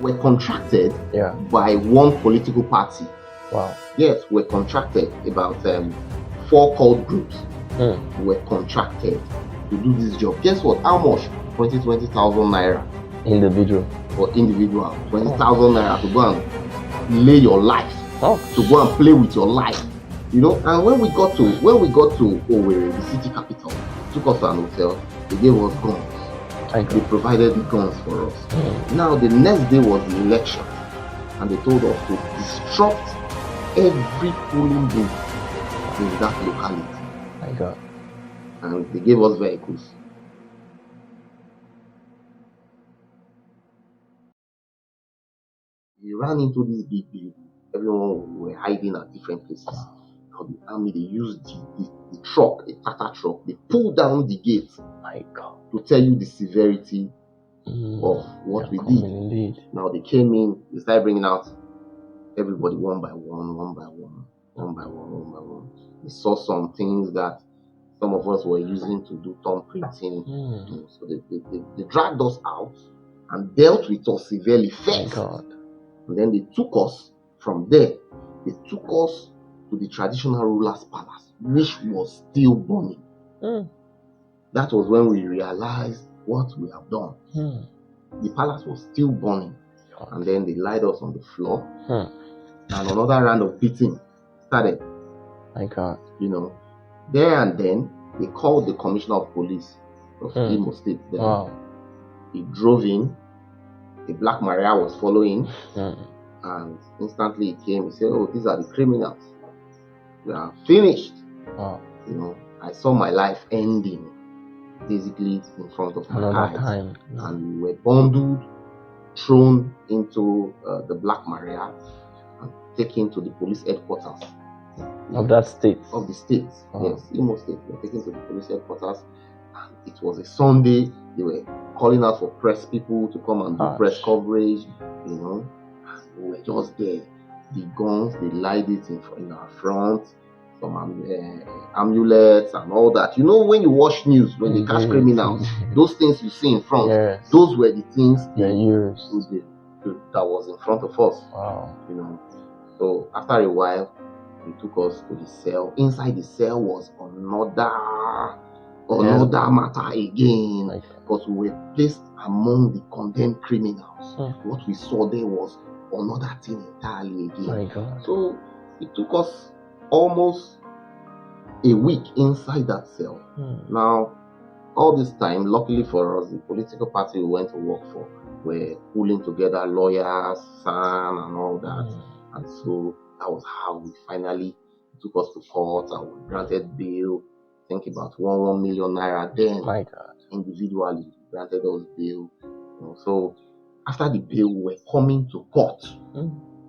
were contracted Yeah. by one political party. Wow. Yes, were contracted about 4 cult groups were contracted to do this job. Guess what? How much? 20,000 naira. Individual. For individual. 20,000 naira to go and lay your life. To go and play with your life. You know, and when we got to Owerri, the city capital, took us to an hotel, they gave us guns. They provided the guns for us. Now the next day was the election, and they told us to disrupt every polling booth in that locality. My God. And they gave us vehicles. We ran into this big building. Everyone were hiding at different places. Now the army, they used the truck, a Tata truck, they pulled down the gate. My God. To tell you the severity of what we did. Indeed. Now they came in, they started bringing out everybody one by one. They saw some things that some of us were using to do thumb printing. So they dragged us out and dealt with us severely first. And then they took us from there. They took us to the traditional ruler's palace, which was still burning. That was when we realized what we have done. The palace was still burning. And then they laid us on the floor. And another round of beating started. My God. You know, there and then, they called the commissioner of police of Imo State. Wow. He drove in. The Black Maria was following. And instantly he came. He said, "Oh, these are the criminals. We are finished." Wow. You know, I saw my life ending basically in front of my eyes. And we were bundled, thrown into the Black Maria, and taken to the police headquarters of that state. Of the state, yes, Imo State. We were taken to the police headquarters, and it was a Sunday. They were calling out for press people to come and do press coverage. You know, and we were just there. The guns, they lied it in our front. Some amulets and all that. You know, when you watch news, when they catch criminals, those things you see in front, those were the things that was in front of us. Wow. You know, so after a while, they took us to the cell. Inside the cell was another matter again, because we were placed among the condemned criminals. What we saw there was another thing entirely again. My God. So it took us almost a week inside that cell. Now, all this time, luckily for us, the political party we went to work for were pulling together lawyers, SAN, and all that. And so that was how we finally took us to court and we granted bail. I think about 1 million naira then. My God. Individually granted us bail. You know, so after the bail, we were coming to court.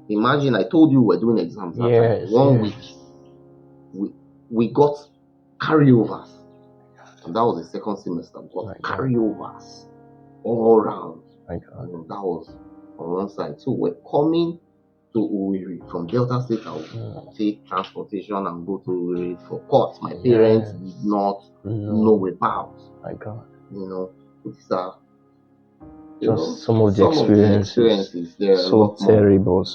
Imagine, I told you we were doing exams that time. 1 week. We got carryovers. And that was the second semester. We got carryovers all around. My God. You know, that was on one side. So we're coming to Owerri from Delta State. I would take transportation and go to Owerri for court. My parents did not know about. My God. You know, these are just some of the experiences there. So terrible.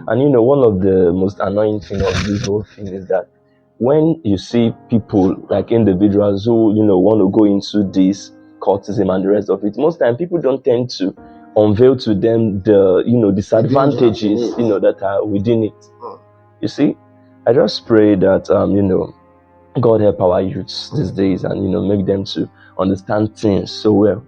And you know, one of the most annoying things of this whole thing is that when you see people like individuals who, you know, want to go into this cultism and the rest of it, most time people don't tend to unveil to them the, you know, disadvantages, you know, that are within it. You see, I just pray that you know, God help our youths these days and, you know, make them to understand things so well.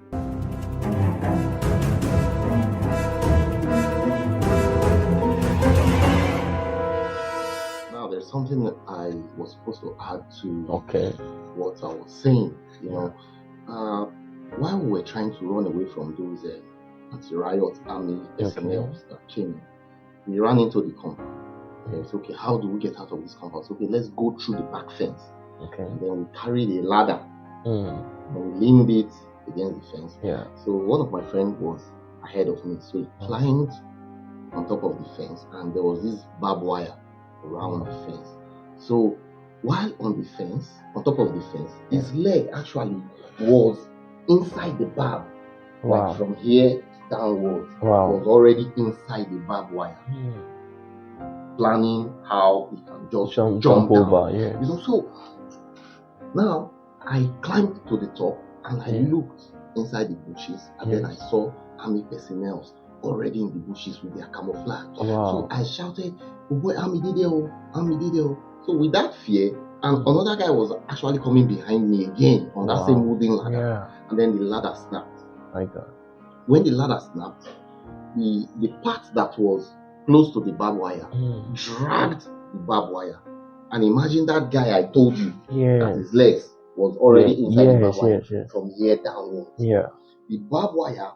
Now there's something that I was supposed to add to what I was saying. You know, while we were trying to run away from those anti-riot army personnel that came in, we ran into the compound. It's okay, how do we get out of this compound? So, okay, let's go through the back fence. And then we carried a ladder and we leaned it against the fence. So one of my friends was ahead of me. So he climbed on top of the fence and there was this barbed wire around the fence. So while on the fence, on top of the fence, his leg actually was inside the barb. Like from here downwards, Wow. was already inside the barbed wire, planning how he can just jump over. down. Yes. You know, so now I climbed to the top and I looked inside the bushes, and then I saw army personnel already in the bushes with their camouflage. Wow. So I shouted, "Oh boy, army did it, army did it." So with that fear, and another guy was actually coming behind me again on that same wooden ladder. Yeah. And then the ladder snapped. My God. When the ladder snapped, the part that was close to the barbed wire dragged the barbed wire. And imagine that guy I told you that his legs was already inside the barbed wire from here downwards. Yeah. The barbed wire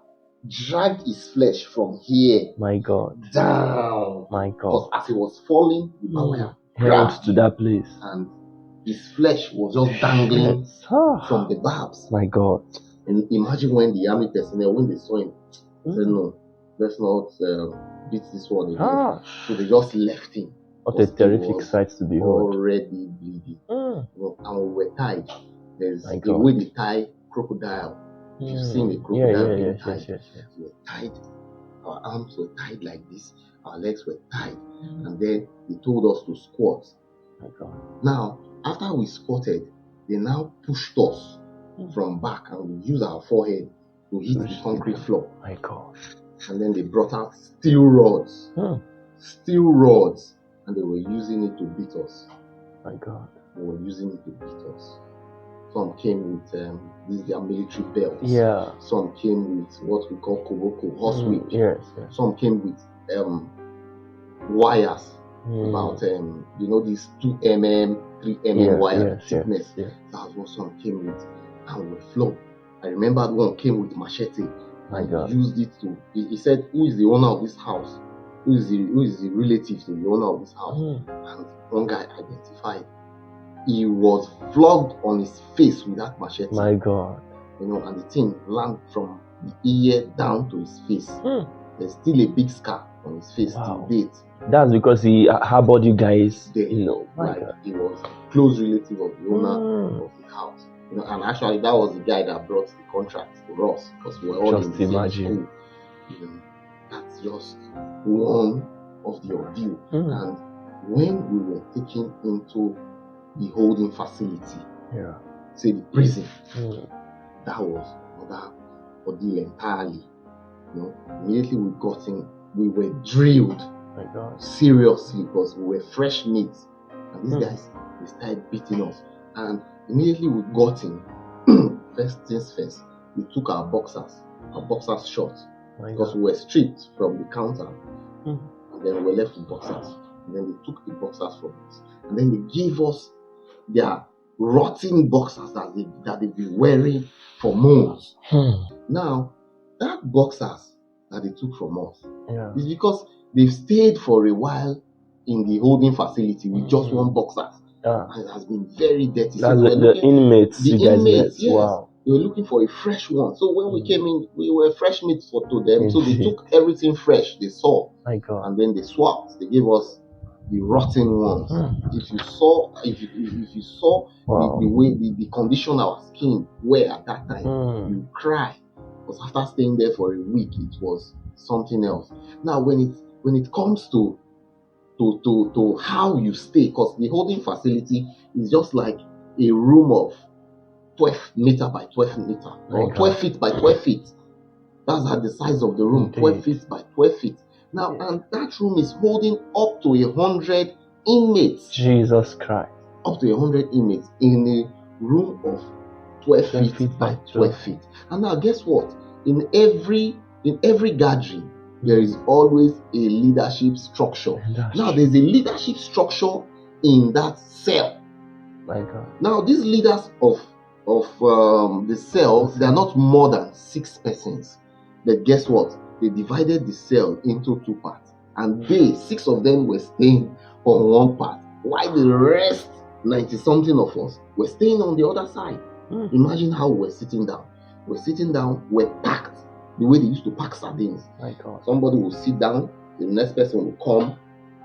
dragged his flesh from here, my God, down. My Because God, as he was falling, the barbed wire held grabbed to that place, and his flesh was just dangling from the barbs. My God. And imagine when the army personnel, when they saw him, said, "No, let's not beat this one again." So they just left him. What a terrific sight to behold. Already bleeding. You know, and we were tied. There's My the God. way they tie crocodile. If you've seen a crocodile being tied, we were tied. Our arms were tied like this. Our legs were tied. And then they told us to squat. My God. Now, after we squatted, they now pushed us from back, and we used our forehead to hit the concrete floor. My God. And then they brought out steel rods. Steel rods. And they were using it to beat us. My God. They were using it to beat us. Some came with these their military belts. Yeah. Some came with what we call koboko, horsewhip. Yes. Some came with wires. About these 2 mm, 3 mm wire thickness. That's what some came with, and we flogged. I remember one came with machete. My God. Used it to. He said, "Who is the owner of this house? Who is the relative to the owner of this house?" And one guy identified. He was flogged on his face with that machete. My God. You know, and the thing landed from the ear down to his face. There's still a big scar on his face till date. That's because he harbored you guys. Like he was a close relative of the owner of the house. You know, and actually that was the guy that brought the contract to us, because we were all in the same school. You know, that's just one of the ordeal. And when we were taken into the holding facility, say the prison, that was another ordeal entirely. You know, immediately we got in, we were drilled. My God. Seriously, because we were fresh meat, and these guys, they started beating us. And immediately we got in, first things first, we took our boxers shorts, because we were stripped from the counter, and then we were left with boxers. And then they took the boxers from us, and then they gave us their rotten boxers that they've been wearing for months. Now, that boxers that they took from us is because they've stayed for a while in the holding facility with just one boxer. And it has been very dirty. That's the inmates. The inmates, yes. Wow. They were looking for a fresh one. So when we came in, we were fresh meat to them. So they took everything fresh they saw. My God. And then they swapped. They gave us the rotten ones. If you saw the way the condition our skin were at that time, you cry. Because after staying there for a week, it was something else. Now when it comes to how you stay, because the holding facility is just like a room of 12 meter by 12 meter, or 12 feet by 12 feet. That's the size of the room, 12 feet by 12 feet. Now, and that room is holding up to 100 inmates. Jesus Christ. Up to 100 inmates in a room of 12 feet by 12 feet. And now, guess what? In every gathering, there is always a leadership structure. Now, there's a leadership structure in that cell. My God. Now, these leaders of the cells, they are not more than 6 persons. But guess what? They divided the cell into 2 parts, and 6 of them were staying on one part, while the rest 90-something of us were staying on the other side. Imagine how we were sitting down. We're packed the way they used to pack sardines. My God. Somebody will sit down, the next person will come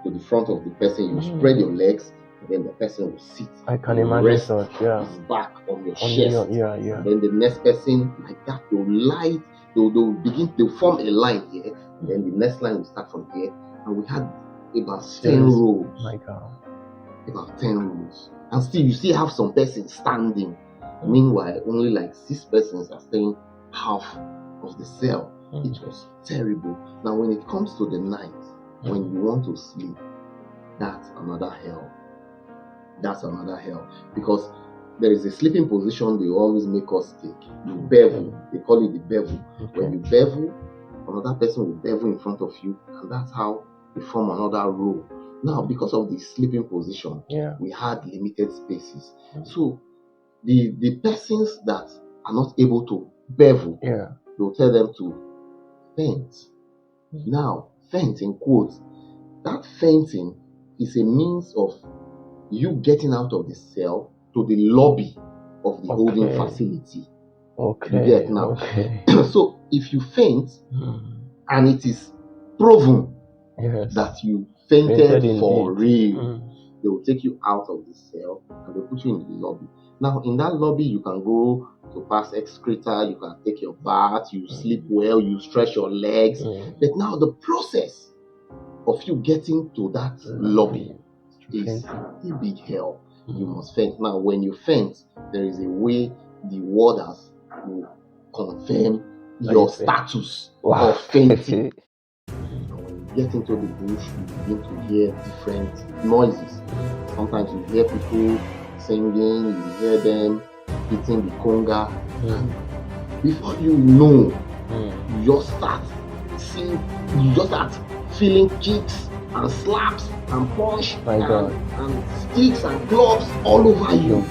to the front of the person, you spread your legs, and then the person will sit. I can imagine such, his back on your chest. Yeah. And then the next person, like that, will lie they'll form a line here, and then the next line will start from here. And we had about 10 rows. My God. About 10 rows. And still, you still have some persons standing. Meanwhile, only like 6 persons are staying half of the cell. It was terrible. Now, when it comes to the night, when you want to sleep, that's another hell. That's another hell. Because there is a sleeping position they always make us take. You bevel. They call it the bevel. When you bevel, another person will bevel in front of you, and that's how you form another row. Now, because of the sleeping position, we had limited spaces. So the persons that are not able to bevel, they'll tell them to faint. Now, faint in quotes. That fainting is a means of you getting out of the cell to the lobby of the holding facility. You get now. So if you faint and it is proven that you fainted for real, they will take you out of the cell and they'll put you in the lobby. Now, in that lobby, you can go to pass excreta, you can take your bath, you sleep well, you stretch your legs. But now the process of you getting to that lobby is a big hell. You must faint. Now, when you faint, there is a way the warders will confirm your status of fainting. When you get into the bush, you begin to hear different noises. Sometimes you hear people singing, you hear them hitting the conga. And before you know, you just start feeling kicks and slaps and punch and sticks and gloves all over you.